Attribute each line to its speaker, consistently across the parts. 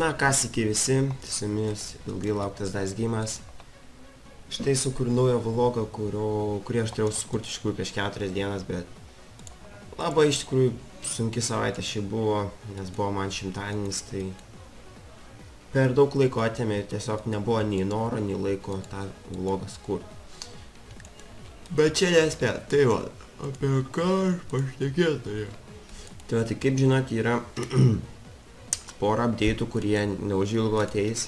Speaker 1: Na, ką sveiki visi, su jumis ilgai lauktas Dice Game'as. Štai sukuriu naują vlogą, kurį aš turėjau sukurti iš tikrųjų prieš 4 dienas, bet labai iš tikrųjų sunki savaitė šiaip buvo, nes buvo man šimtadienis, tai per daug laiko atėmė ir tiesiog nebuvo nei noro, nei laiko tą vlogą sukurti. Bet čia nesmė, tai va, apie ką aš pašnekėti. Tai va, tai kaip žinot, yra porą update'ų, kurie neužilgo ateis.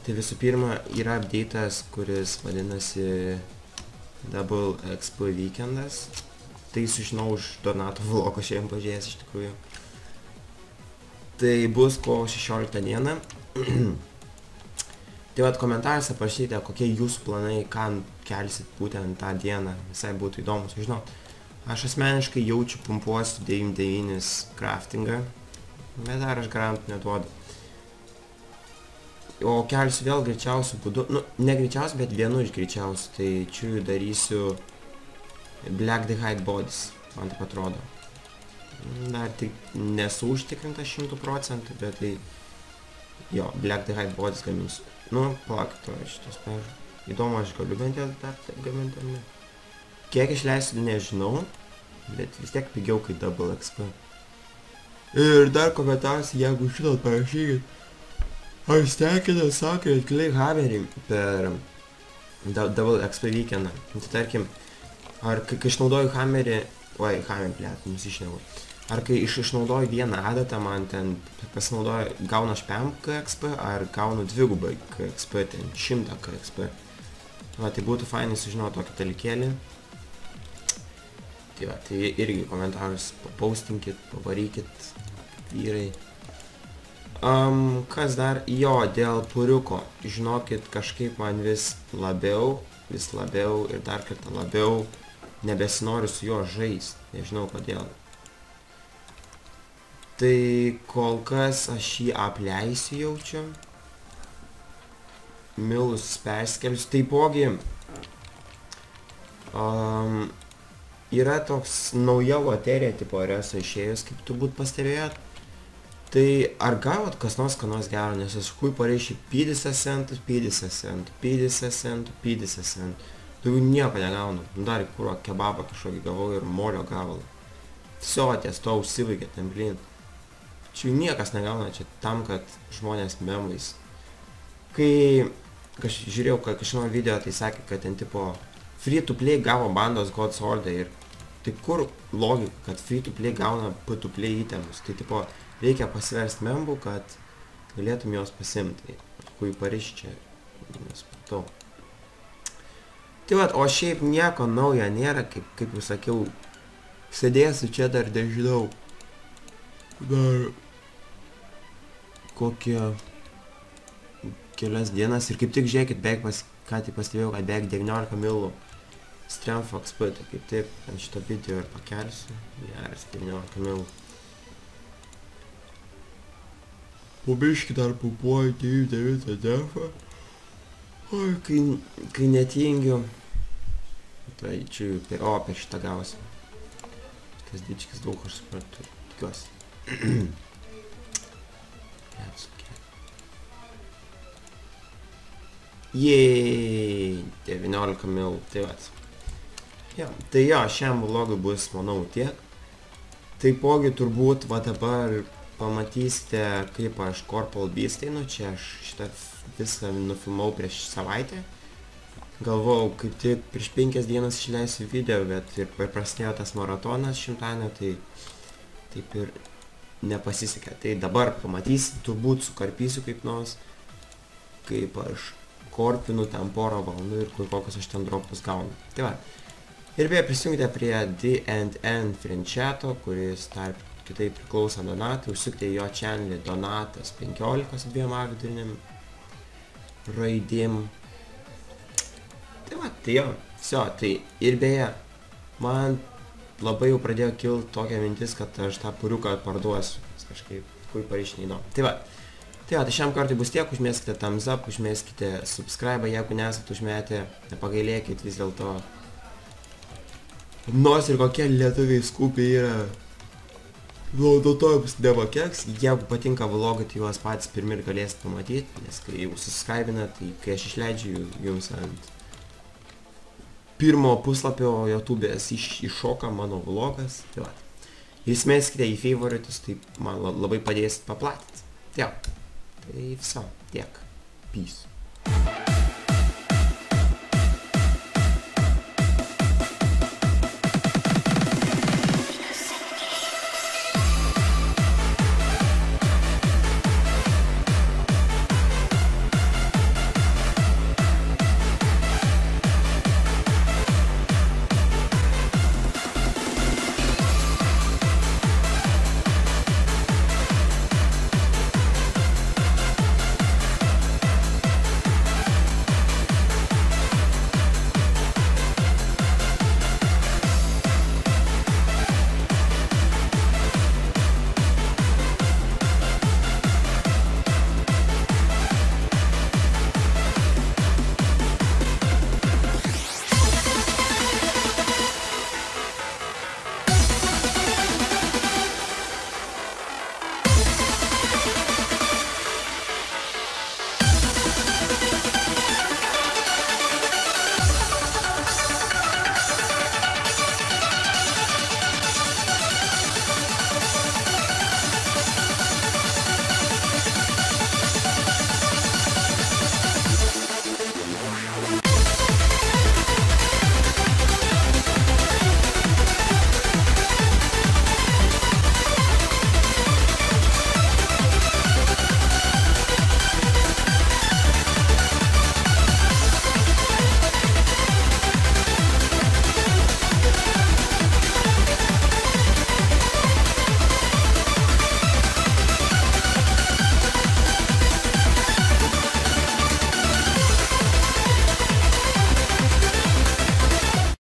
Speaker 1: Tai visų pirma yra update'as, kuris vadinasi Double XP Weekendas. Tai sužinau už Donato vlogo šiandien pažiūrėjęs iš tikrųjų. Tai bus kovo 16 dieną. Tai vat komentaruose parašykite, kokie jūsų planai, ką kelsit būtent tą dieną. Visai būtų įdomu sužinoti. Aš asmeniškai jaučiu pumpuosiu 99 craftingą. Bet dar aš garantų neduodu. O kelsiu vėl greičiausių būdų, nu, ne greičiausių, bet vienu iš greičiausių. Tai čia darysiu Black the Hide Bodies, man taip atrodo. Dar tik nesu užtikrintas 100%, bet tai jo, Black the Hide Bodies gaminsiu. Nu, palauk, to šitos peržiūrėjau. Įdomu, aš galiu bent jau dar taip gaminti ar ne. Kiek išleisiu, nežinau, bet vis tiek pigiau kaip Double XP. Ir dar komentaruose, jeigu žinot, parašykit, ar stengiate Sacred Clay Hammerį per Double XP Weekendą. Tai tarkim, ar kai išnaudoju Hammerį, Hammerį, blėt, nusišnevu. Ar kai išnaudoju vieną adatą, man ten pasinaudoju, gaunu aš 5 KXP, ar gaunu dvigubai KXP, ten 100 KXP. Va, tai būtų fainai sužinoti tokį dalykėlį. Tai va, tai irgi komentarus papaustinkit, pavarykit, vyrai. Kas dar? Jo, dėl puriuko. Žinokit, kažkaip man vis labiau ir dar kartą labiau nebesinoriu su juo žaist. Nežinau kodėl. Tai kol kas aš jį apleisiu jaučiu. Milus perskelsiu. Taipogi yra toks nauja loterija tipo RS išėjus, kaip turbūt pastebėjot. Tai ar gavot kas nors gero, nes aš kui pareišį 50 centų, 50 centų, 50 centų, 50 centų. Daugiau nieko negaunu. Dar į kuro kebabą kažkokį gavau ir molio gavalą. Tiesiog ties to užsivaigė ten blin. Čia niekas negauna, čia tam, kad žmonės memais. Kai žiūrėjau kažkokį video, tai sakė, kad ten tipo free to play gavo bandos God Sword ir tai kur logika, kad free to play gauna P to play itemus. Tai tipo reikia pasiversti membų, kad galėtum juos pasimti. Kui pareišį čia, nespatau. Tai vat, o šiaip nieko naujo nėra, kaip jau sakiau, sėdėsiu čia dar nežinau. Dar kokie kelias dienas ir kaip tik žiūrėkit, beveik ką tai pastebėjau, kad beveik 19 milų Strength XP, tai kaip taip ant šito video ir pakelsiu. Geras, 19 milų. Po biškį dar pumpuoju 9 defą. Oi, kai netingiu. Tai čia per šitą gausiu. Tas dičkis daug aš suprantu, tikiuosi. Jėj, 19 milų, tai vat. Ja, tai jo, šiam vlogui bus, manau, tiek. Taipogi turbūt, va dabar pamatysite, kaip aš Corporal Beast einu, čia aš šitą viską nufilmau prieš savaitę. Galvojau, kaip tik prieš 5 dienas išleisiu video, bet ir prasidėjo tas maratonas šimtadienio, tai taip ir nepasisekė. Tai dabar pamatysit, turbūt sukarpysiu kaip nors, kaip aš korpinu ten porą valandų ir kokius aš ten dropus gaunu. Tai va. Ir beje prisijungite prie D&N Friendchato, kuris tarp kitaip priklauso Donatui. Užsukite į jo channelį Donatas 15 su 2 vidurinėm raidėm. Tai va, tai jo. Tai ir beje, man labai jau pradėjo kilti tokia mintis, kad aš tą puriuką parduosiu. Kažkaip, kui pareiškiai įdomu. Tai va, tai šiam kartui bus tiek, užmėskite thumbs up, užmėskite subscribe, jeigu nesat užmetę, nepagailėkit vis dėlto. Nors ir kokie lietuviai skupiai yra dėl to jums nebakeks, jeigu patinka vlogai, tai juos patys pirmi ir galėsit pamatyti, nes kai jau susiskraibina, tai kai aš išleidžiu jums ant pirmo puslapio YouTube'ės iššoka mano vlogas, tai va. Jūs meskite į favoritus, tai man labai padėsit paplatinti. Tai viso, tiek. Peace.